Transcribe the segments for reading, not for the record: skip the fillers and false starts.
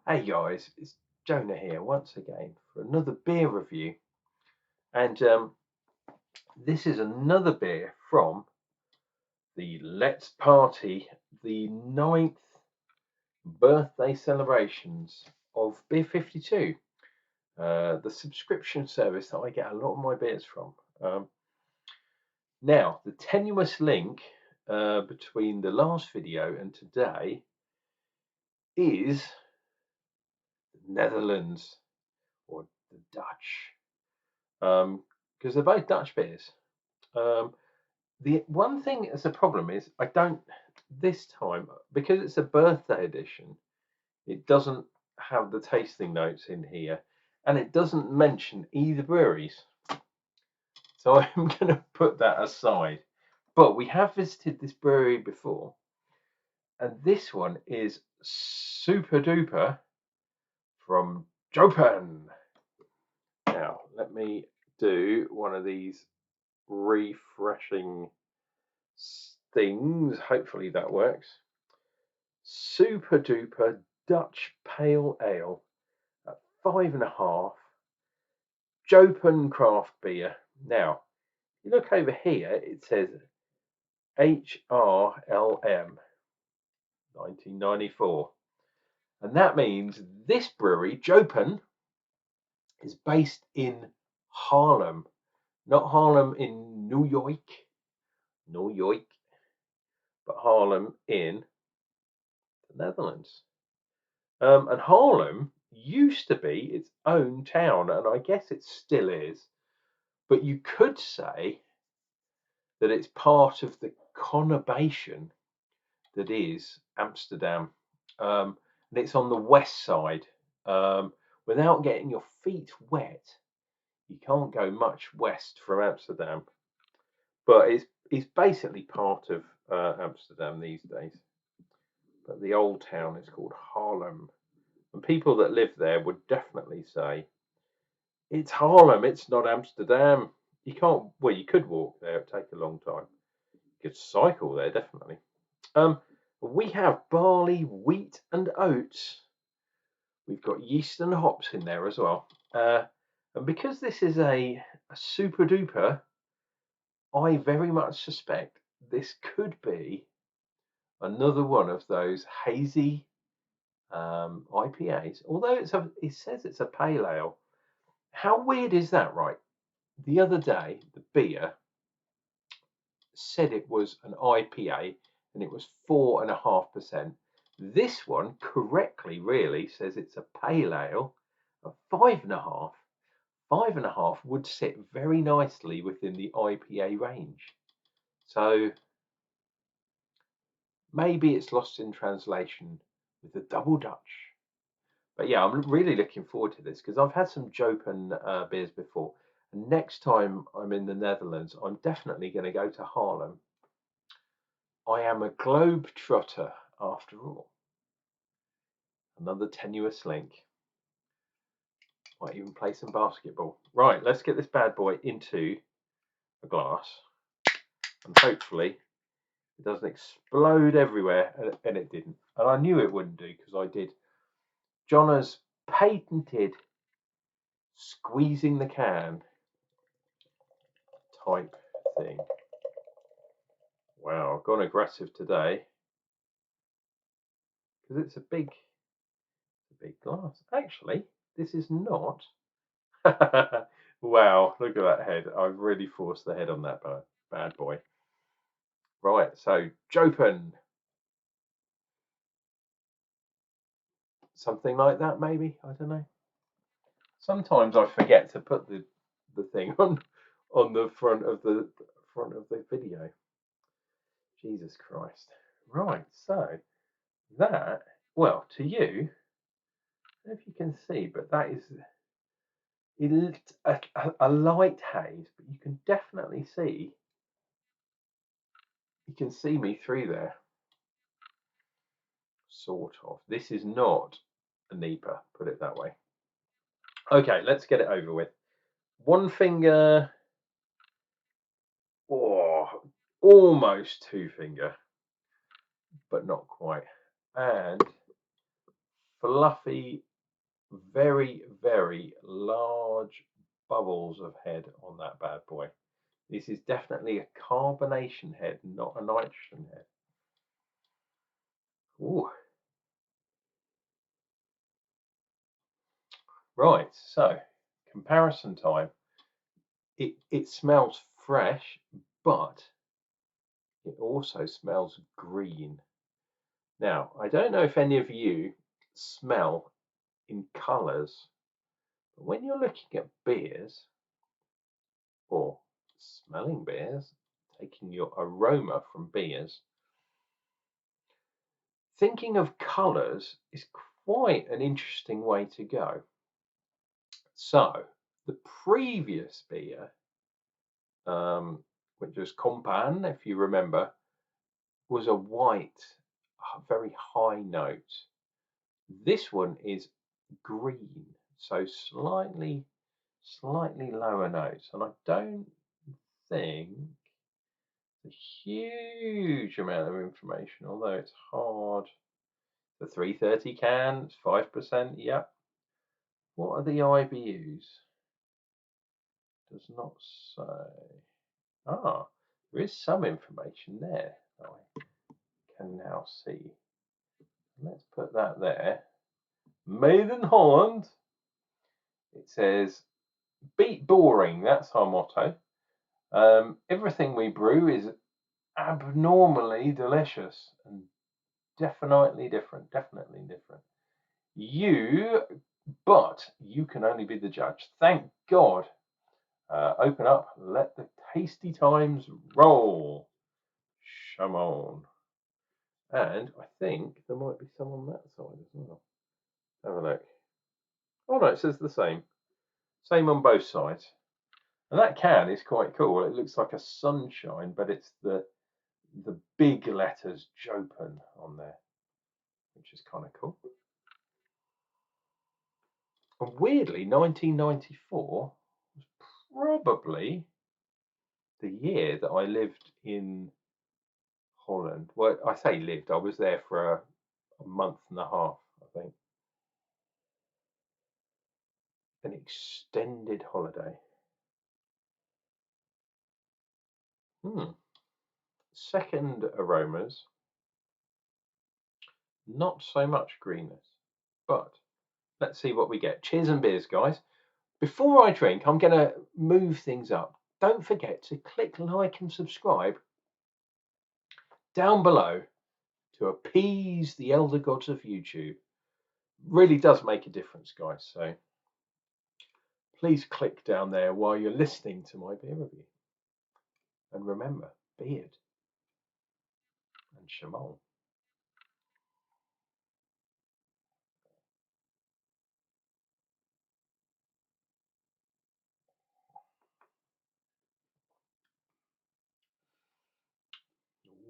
Hey guys, it's Jonah here once again for another beer review, and this is another beer from the Let's Party, the 9th birthday celebrations of Beer 52, the subscription service that I get a lot of my beers from. Now, the tenuous link between the last video and today is the Netherlands, or the Dutch. Because they're both Dutch beers. The one thing that's a problem is I don't this time, because it's a birthday edition, it doesn't have the tasting notes in here, and it doesn't mention either breweries. So I'm going to put that aside. But we have visited this brewery before, and this one is Super Duper from Jopen. Now let me do one of these refreshing things. Hopefully that works. Super Duper Dutch Pale Ale at 5.5. Jopen craft beer. Now, you look over here, it says HRLM 1994. And that means this brewery, Jopen, is based in Haarlem. Not Harlem in New York, but Haarlem in the Netherlands. And Haarlem used to be its own town, and I guess it still is. But you could say that it's part of the conurbation that is Amsterdam. And it's on the west side. Without getting your feet wet, you can't go much west from Amsterdam. But it's basically part of Amsterdam these days. But the old town is called Haarlem. And people that live there would definitely say, it's Haarlem, it's not Amsterdam. You can't, well, you could walk there, it'd take a long time. You could cycle there, definitely. We have barley, wheat, and oats. We've got yeast and hops in there as well. And because this is a super duper, I very much suspect this could be another one of those hazy IPAs. Although it says it's a pale ale. How weird is that, right? The other day, the beer said it was an IPA and it was 4.5%. This one correctly really says it's a pale ale of 5.5. 5.5 would sit very nicely within the IPA range. So maybe it's lost in translation with the double Dutch. But yeah, I'm really looking forward to this because I've had some Jopen beers before. And next time I'm in the Netherlands, I'm definitely going to go to Haarlem. I am a globe trotter after all. Another tenuous link. Might even play some basketball. Right, let's get this bad boy into a glass. And hopefully it doesn't explode everywhere. And it didn't. And I knew it wouldn't do because I did Jonna's patented squeezing the can type thing. Wow, I've gone aggressive today because it's a big glass. Actually, this is not. Wow, look at that head. I've really forced the head on that bad boy. Right, so Jopen. Something like that, maybe. I don't know. Sometimes I forget to put the thing on the front of the video. Jesus Christ. Right, so that, well, to you, I don't know if you can see, but that is a light haze, but you can definitely see, you can see me through there, sort of. This is not a NEPA, put it that way. Okay, let's get it over with. One finger, oh, almost two finger, but not quite. And fluffy, very, very large bubbles of head on that bad boy. This is definitely a carbonation head, not a nitrogen head. Ooh. Right, so comparison time. It smells fresh, but it also smells green. Now, I don't know if any of you smell in colours, but when you're looking at beers or smelling beers, taking your aroma from beers, thinking of colours is quite an interesting way to go. So, the previous beer, which was Compan, if you remember, was a white, very high note. This one is green, so slightly lower notes, and I don't think a huge amount of information, although it's hard. The 330 can, it's 5%, yep. What are the IBUs? Does not say. Ah, there is some information there that I can now see. Let's put that there. Made in Holland. It says, beat boring, that's our motto. Everything we brew is abnormally delicious and definitely different. But you can only be the judge. Thank God. Open up, let the tasty times roll. Shimon. And I think there might be some on that side as well. Have a look. Oh no, it says the same. Same on both sides. And that can is quite cool. It looks like a sunshine, but it's the big letters Jopen on there, which is kind of cool. And weirdly, 1994 was probably the year that I lived in Holland. Well, I say lived, I was there for a month and a half, I think. An extended holiday. Second aromas, not so much greenness, but let's see what we get. Cheers and beers, guys. Before I drink, I'm going to move things up. Don't forget to click like and subscribe down below to appease the elder gods of YouTube. Really does make a difference, guys. So please click down there while you're listening to my beer review. And remember, beard and Shimon.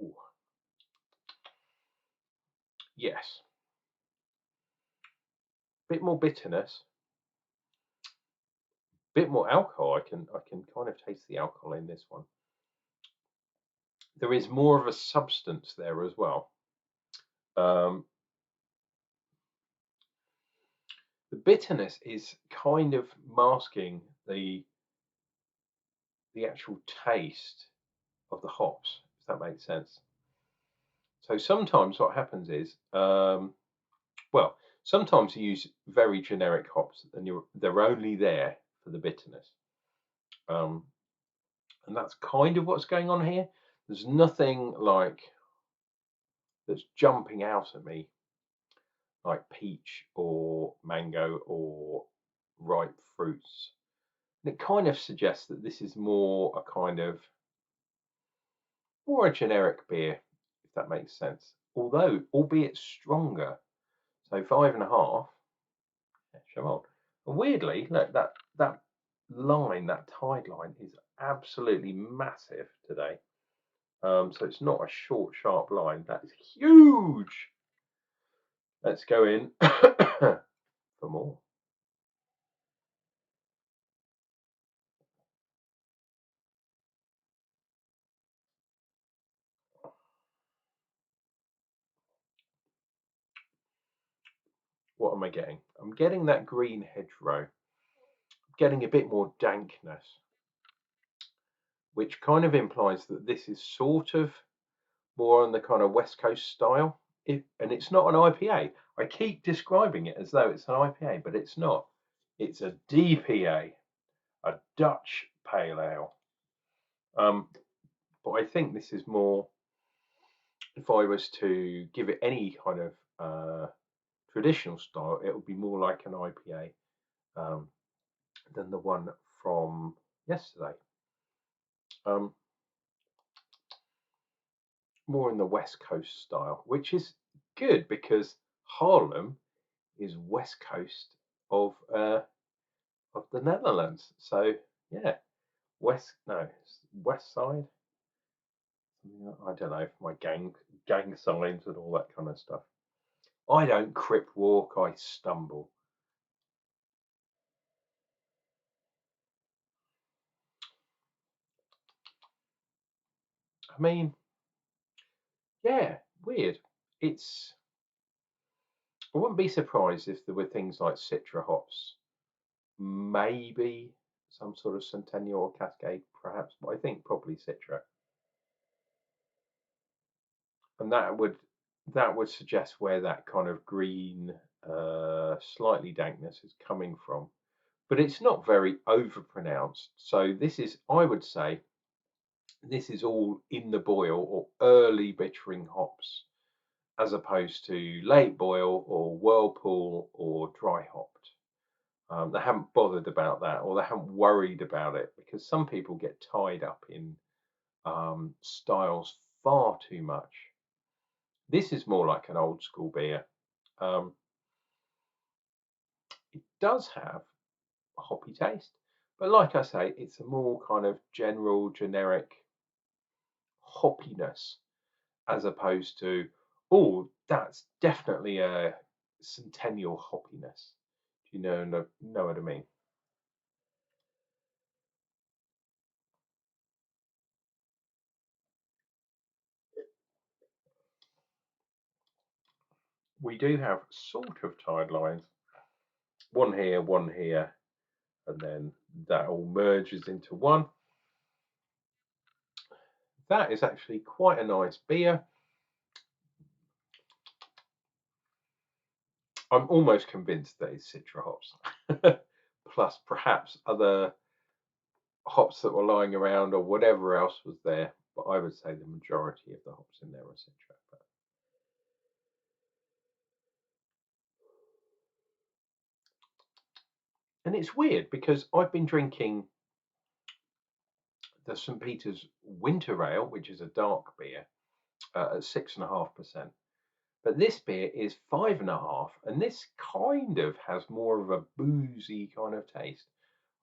Ooh. Yes. Bit more bitterness. Bit more alcohol. I can kind of taste the alcohol in this one. There is more of a substance there as well. The bitterness is kind of masking the actual taste of the hops, if that makes sense. So sometimes what happens is, well, sometimes you use very generic hops and they're only there for the bitterness. And that's kind of what's going on here. There's nothing like that's jumping out at me like peach or mango or ripe fruits. And it kind of suggests that this is more a kind of more a generic beer, if that makes sense. Although, albeit stronger. So 5.5. Yeah, come on. And weirdly, look, that line, that tide line, is absolutely massive today. So it's not a short, sharp line. That is huge. Let's go in for more. what am I getting? I'm getting that green hedgerow, getting a bit more dankness, which kind of implies that this is sort of more on the kind of West Coast style. And it's not an IPA. I keep describing it as though it's an IPA, but it's not. It's a DPA, a Dutch Pale Ale. But I think this is more, if I was to give it any kind of traditional style, it would be more like an IPA than the one from yesterday. More in the West Coast style, which is good because Haarlem is West Coast of the Netherlands. So yeah, west side. I don't know, my gang signs and all that kind of stuff. I don't crip walk, I stumble. I mean, yeah, weird. It's I wouldn't be surprised if there were things like Citra hops, maybe some sort of Centennial or Cascade, perhaps, but I think probably Citra. And that would suggest where that kind of green, slightly dankness is coming from. But it's not very overpronounced. So this is, I would say, this is all in the boil or early bittering hops, as opposed to late boil or whirlpool or dry hopped. They haven't bothered about that, or they haven't worried about it, because some people get tied up in styles far too much. This is more like an old school beer. It does have a hoppy taste, but like I say, it's a more kind of general, generic hoppiness, as opposed to, oh, that's definitely a Centennial hoppiness. Do you know what I mean? We do have sort of tide lines, one here, and then that all merges into one. That is actually quite a nice beer. I'm almost convinced that it's Citra hops, plus perhaps other hops that were lying around or whatever else was there. But I would say the majority of the hops in there are Citra. And it's weird because I've been drinking the St. Peter's Winter Ale, which is a dark beer, at 6.5%. But this beer is 5.5, and this kind of has more of a boozy kind of taste.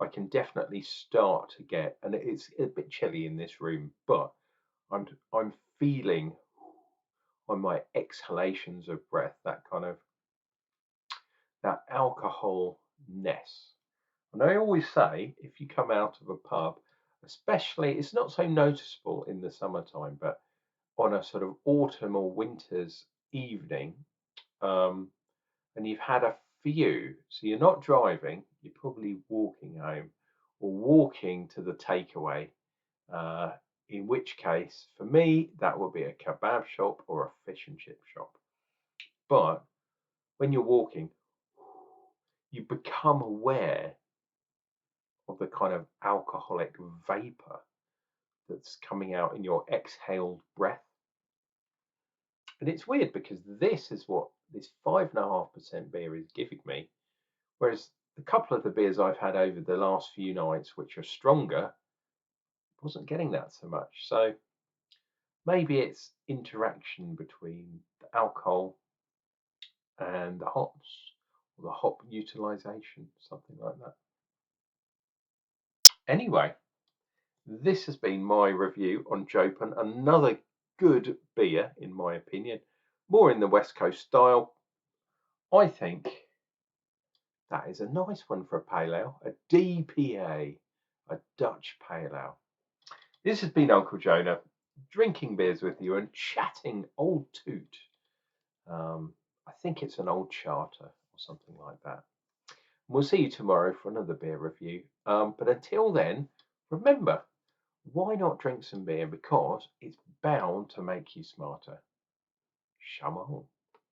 I can definitely start to get, and it's a bit chilly in this room, but I'm feeling on my exhalations of breath that kind of that alcoholness. And I always say, if you come out of a pub, especially, it's not so noticeable in the summertime, but on a sort of autumn or winter's evening, um, and you've had a few, so you're not driving, you're probably walking home or walking to the takeaway. Uh, in which case, for me, that would be a kebab shop or a fish and chip shop. But when you're walking, you become aware of the kind of alcoholic vapor that's coming out in your exhaled breath. And it's weird because this is what this 5.5% beer is giving me. Whereas a couple of the beers I've had over the last few nights, which are stronger, wasn't getting that so much. So maybe it's interaction between the alcohol and the hops, or the hop utilization, something like that. Anyway, this has been my review on Jopen, another good beer, in my opinion, more in the West Coast style. I think that is a nice one for a pale ale, a DPA, a Dutch pale ale. This has been Unclejona, drinking beers with you and chatting old toot. I think it's an old charter or something like that. We'll see you tomorrow for another beer review. But until then, remember, why not drink some beer? Because it's bound to make you smarter. Come on.